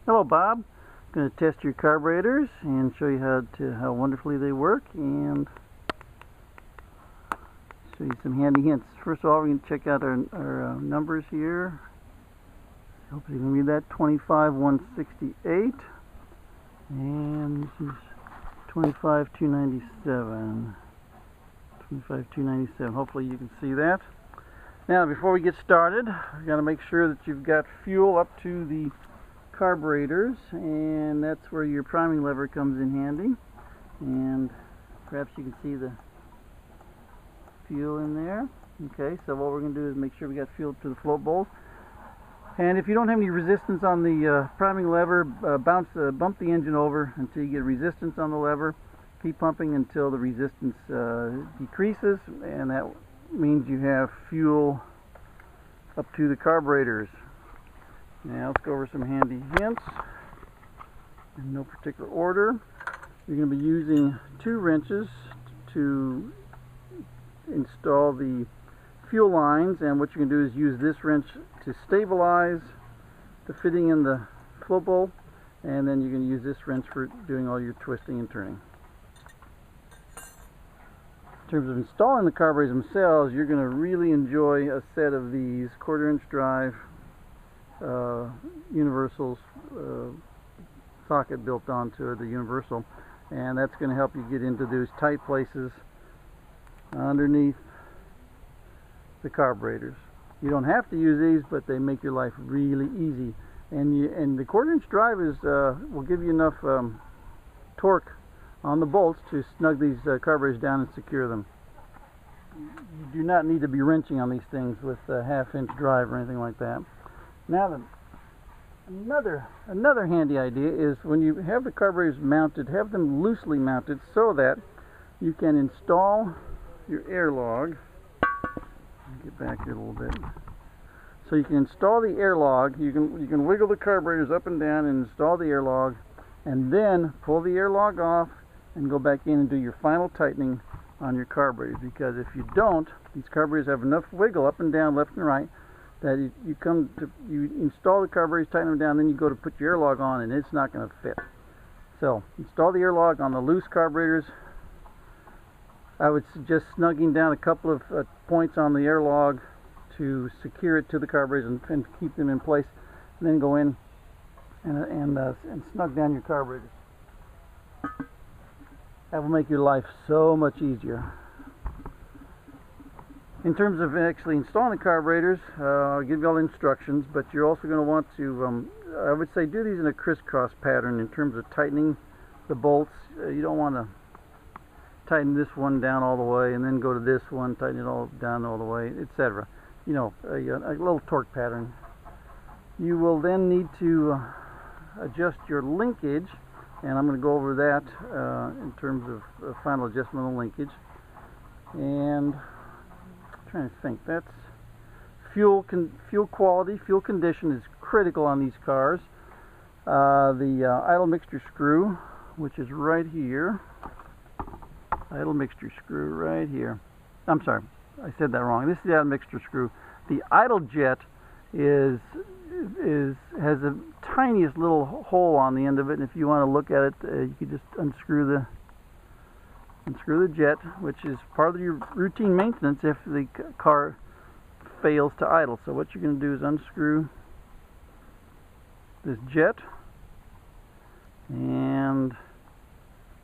Hello, Bob. I'm going to test your carburetors and show you how wonderfully they work, and show you some handy hints. First of all, we're going to check out our numbers here. Hopefully you can read that. 25,168, and this is 25,297. 25,297. Hopefully you can see that. Now, before we get started, we've got to make sure that you've got fuel up to the carburetors, and that's where your priming lever comes in handy. And perhaps you can see the fuel in there. Okay, so what we're going to do is make sure we got fuel to the float bowls. And if you don't have any resistance on the priming lever, bump the engine over until you get resistance on the lever. Keep pumping until the resistance decreases, and that means you have fuel up to the carburetors. Now let's go over some handy hints in no particular order. You're going to be using 2 wrenches to install the fuel lines, and what you can do is use this wrench to stabilize the fitting in the float bowl, and then you're going to use this wrench for doing all your twisting and turning. In terms of installing the carburetors themselves, you're going to really enjoy a set of these 1/4-inch drive universals, socket built onto the universal, and that's going to help you get into those tight places underneath the carburetors. You don't have to use these, but they make your life really easy. And the 1/4-inch drive will give you enough torque on the bolts to snug these carburetors down and secure them. You do not need to be wrenching on these things with a 1/2-inch drive or anything like that. Now, another handy idea is when you have the carburetors mounted, have them loosely mounted so that you can install your air log. Get back here a little bit. So you can install the air log. You can wiggle the carburetors up and down and install the air log, and then pull the air log off and go back in and do your final tightening on your carburetors. Because if you don't, these carburetors have enough wiggle up and down, left and right, that you install the carburetors, tighten them down, then you go to put your air log on, and it's not going to fit. So install the air log on the loose carburetors. I would suggest snugging down a couple of points on the air log to secure it to the carburetors and keep them in place, and then go in and snug down your carburetors. That will make your life so much easier. In terms of actually installing the carburetors, I'll give you all the instructions, but you're also going to want to, I would say, do these in a crisscross pattern in terms of tightening the bolts. You don't want to tighten this one down all the way and then go to this one, tighten it all down all the way, etc. You know, a little torque pattern. You will then need to adjust your linkage, and I'm going to go over that in terms of final adjustment of linkage. And I'm trying to think, that's fuel quality, fuel condition is critical on these cars. The idle mixture screw, which is right here. Idle mixture screw right here. I'm sorry, I said that wrong. This is the idle mixture screw. The idle jet has the tiniest little hole on the end of it, and if you want to look at it, you can just unscrew the jet, which is part of your routine maintenance if the car fails to idle. So what you're going to do is unscrew this jet, and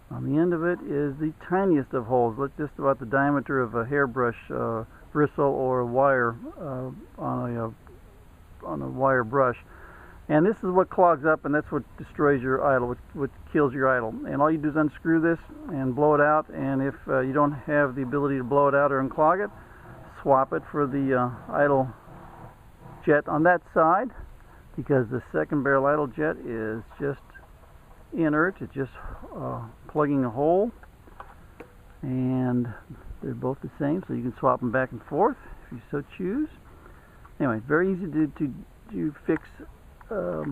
on the end of it is the tiniest of holes, just about the diameter of a hairbrush bristle or a wire on a wire brush. And this is what clogs up, and that's what destroys your idle, what kills your idle. And all you do is unscrew this and blow it out, and if you don't have the ability to blow it out or unclog it, swap it for the idle jet on that side, because the second barrel idle jet is just inert. It's just plugging a hole, and they're both the same, so you can swap them back and forth if you so choose. Anyway, very easy to fix a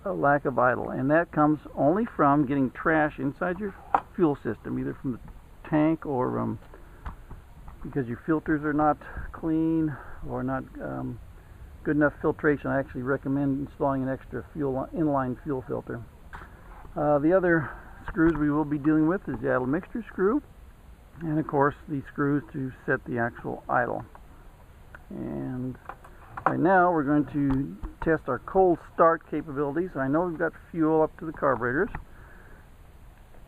lack of idle, and that comes only from getting trash inside your fuel system, either from the tank or because your filters are not clean or not good enough filtration. I actually recommend installing an extra inline fuel filter. The other screws we will be dealing with is the idle mixture screw, and of course the screws to set the actual idle. And right now we're going to test our cold start capabilities. I know we've got fuel up to the carburetors.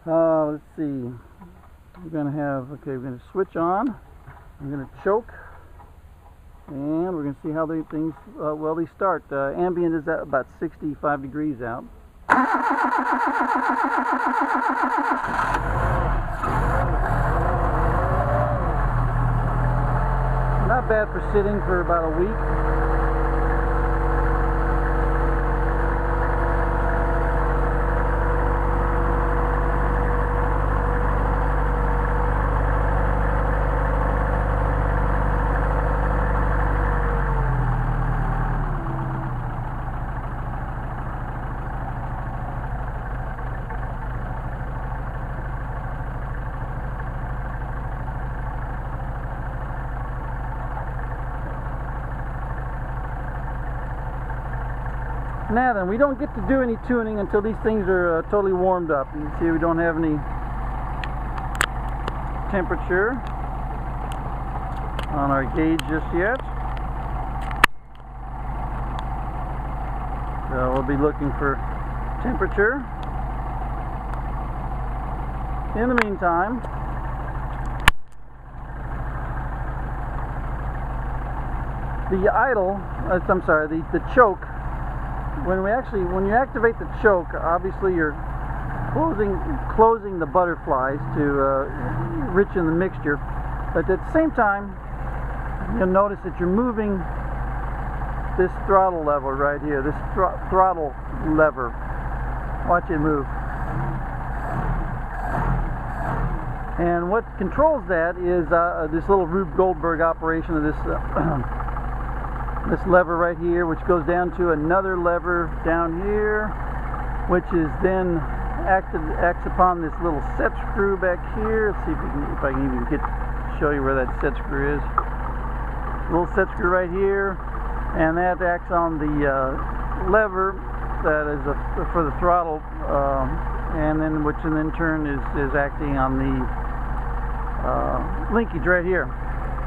Let's see. We're going to switch on. I'm going to choke, and we're going to see how they start. Ambient is at about 65 degrees out. Not bad for sitting for about a week. Now then, we don't get to do any tuning until these things are totally warmed up. You can see we don't have any temperature on our gauge just yet. So we'll be looking for temperature. In the meantime, the idle, the choke. When you activate the choke, obviously you're closing the butterflies to enrichen the mixture. But at the same time, you'll notice that you're moving this throttle lever right here, this throttle lever. Watch it move. And what controls that is this little Rube Goldberg operation of this this lever right here, which goes down to another lever down here, which is then acts upon this little set screw back here. Let's see if I can even show you where that set screw is. Little set screw right here, and that acts on the lever that is for the throttle, and then which in turn is acting on the linkage right here.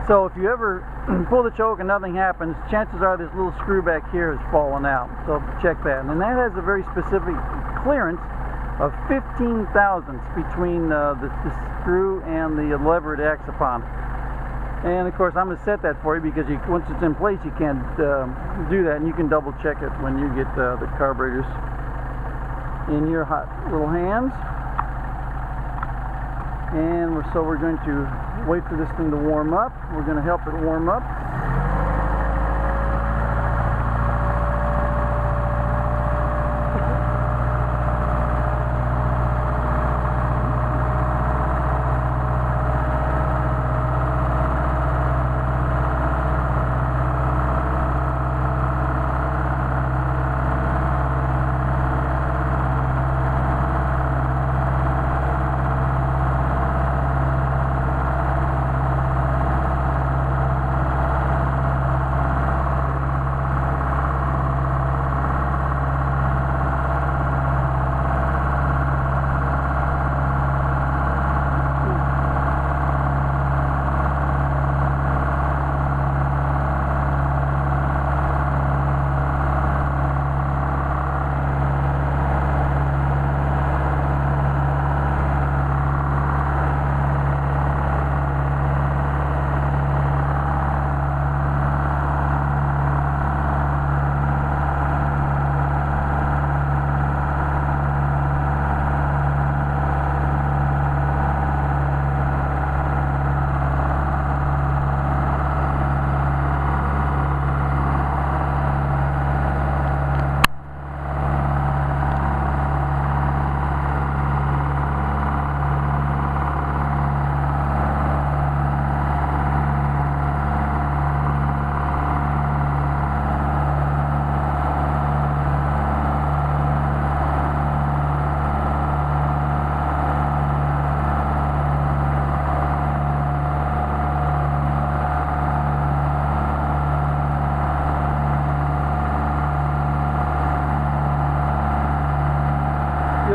So if you ever pull the choke and nothing happens, chances are this little screw back here has fallen out. So check that. And that has a very specific clearance of 15 thousandths between the screw and the lever it acts upon. And of course I'm going to set that for you because once it's in place you can't do that, and you can double check it when you get the carburetors in your hot little hands. And so we're going to wait for this thing to warm up. We're going to help it warm up.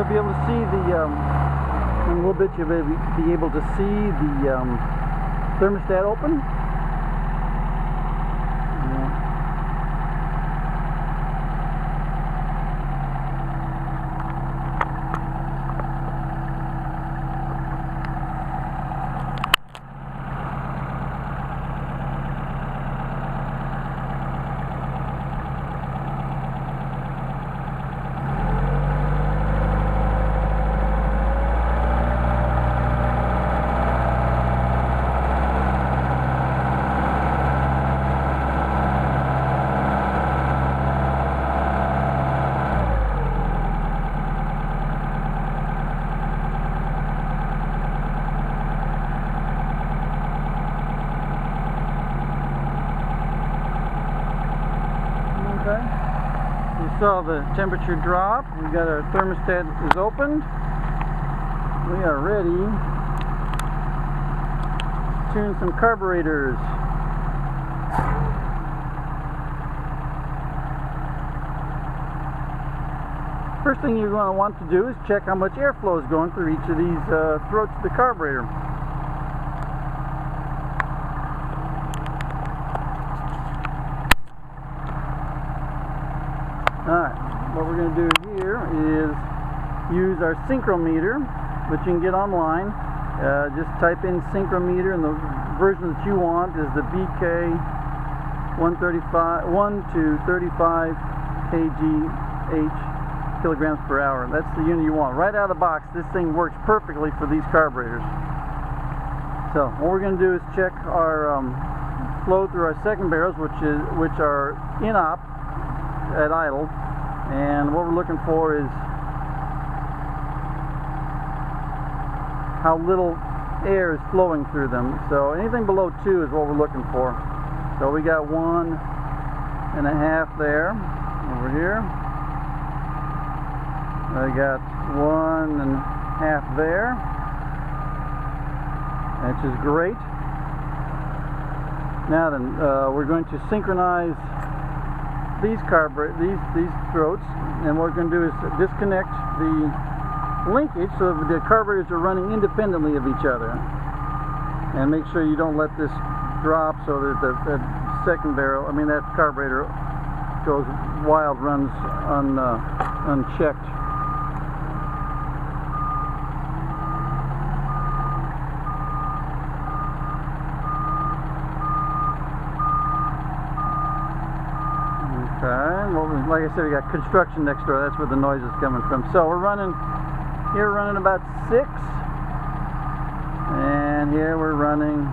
you'll be able to see the, in a little bit you'll be able to see the thermostat open. You saw the temperature drop. We got our thermostat is opened. We are ready to tune some carburetors. First thing you're going to want to do is check how much airflow is going through each of these throats of the carburetor. Alright, what we're going to do here is use our synchrometer, which you can get online. Just type in synchrometer, and the version that you want is the BK 1 to 35 kgh kilograms per hour. That's the unit you want. Right out of the box, this thing works perfectly for these carburetors. So what we're going to do is check our flow through our second barrels, which are in op at idle, and what we're looking for is how little air is flowing through them. So anything below 2 is what we're looking for. So we got 1.5 there over here. I got 1.5 there, which is great. Now then, we're going to synchronize these throats, and what we're going to do is disconnect the linkage so that the carburetors are running independently of each other, and make sure you don't let this drop so that that second barrel, that carburetor goes wild, runs unchecked. Like I said, we got construction next door. That's where the noise is coming from. So we're running about 6, and here we're running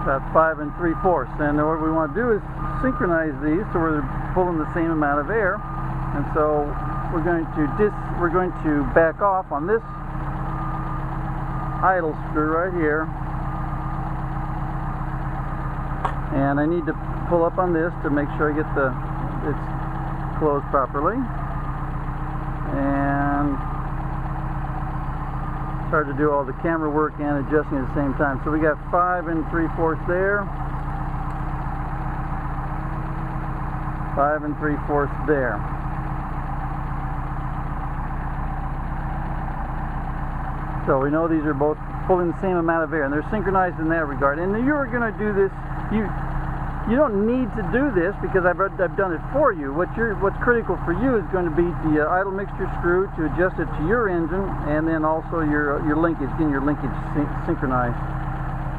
about 5 3/4. And what we want to do is synchronize these so we're pulling the same amount of air. And so we're going to back off on this idle screw right here. And I need to pull up on this to make sure I get it's closed properly. And it's hard to do all the camera work and adjusting at the same time. So we got 5 3/4 there. 5 3/4 there. So we know these are both pulling the same amount of air, and they're synchronized in that regard. And you're going to do this. You don't need to do this because I've done it for you. What's critical for you is going to be the idle mixture screw to adjust it to your engine, and then also your linkage, getting your linkage synchronized.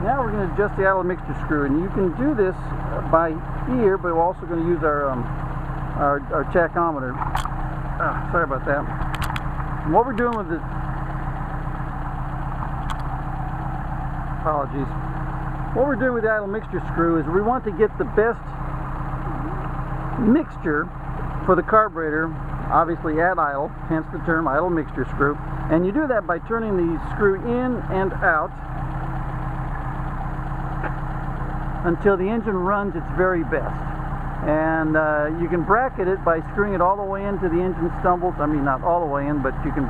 Now we're going to adjust the idle mixture screw, and you can do this by ear, but we're also going to use our tachometer. Sorry about that. And what we're doing with this, apologies. What we're doing with the idle mixture screw is we want to get the best mixture for the carburetor, obviously at idle, hence the term idle mixture screw. And you do that by turning the screw in and out until the engine runs its very best. And you can bracket it by screwing it all the way into the engine stumbles. Not all the way in, but you can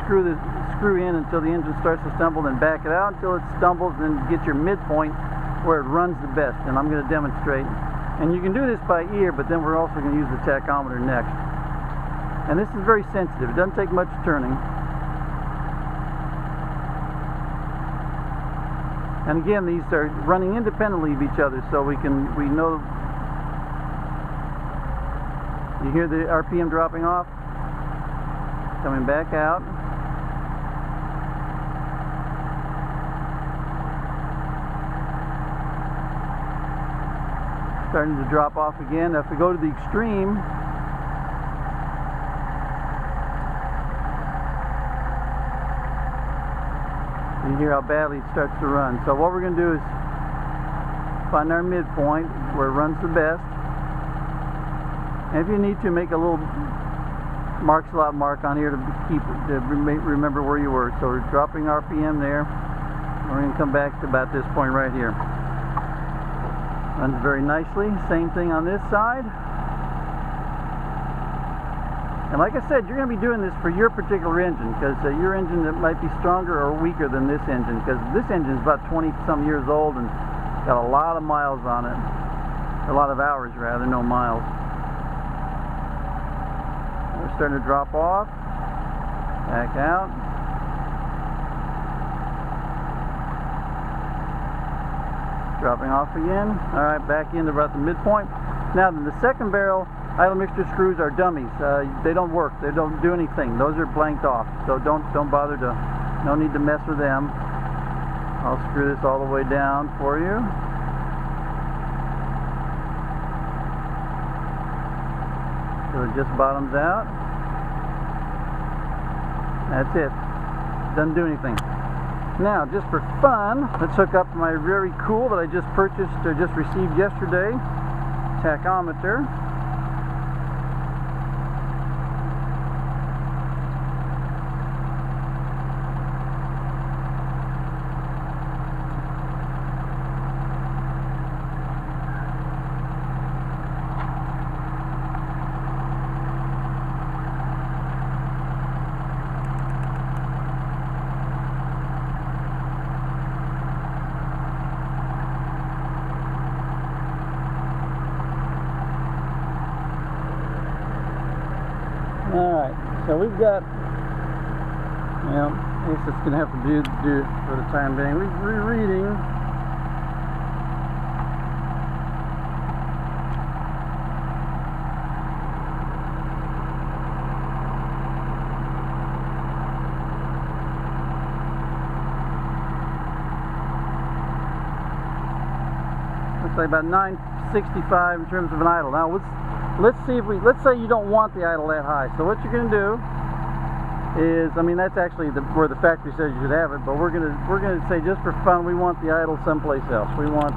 screw in until the engine starts to stumble, then back it out until it stumbles, and then get your midpoint where it runs the best. And I'm going to demonstrate. And you can do this by ear, but then we're also going to use the tachometer next. And this is very sensitive. It doesn't take much turning. And again, these are running independently of each other, so we know. You hear the RPM dropping off, coming back out. Starting to drop off again. Now if we go to the extreme, you hear how badly it starts to run. So what we're going to do is find our midpoint where it runs the best. And if you need to, make a little slot mark on here to remember where you were. So we're dropping RPM there. We're going to come back to about this point right here. Runs very nicely. Same thing on this side. And like I said, you're going to be doing this for your particular engine, because your engine that might be stronger or weaker than this engine, because this engine is about 20-some years old and got a lot of miles on it. A lot of hours, rather, no miles. We're starting to drop off. Back out. Dropping off again. Alright, back into about the midpoint. Now then, the second barrel idle mixture screws are dummies. They don't work. They don't do anything. Those are blanked off. So don't bother to, no need to mess with them. I'll screw this all the way down for you. So it just bottoms out. That's it. Doesn't do anything. Now, just for fun, let's hook up my very cool that I just purchased or just received yesterday tachometer. Alright, so we've got, well, I guess it's going to have to do for the time being. We're reading looks like about 965 in terms of an idle. Now let's see if let's say you don't want the idle that high. So what you're going to do is, I mean, that's actually where the factory says you should have it, but we're going to say, just for fun, we want the idle someplace else. We want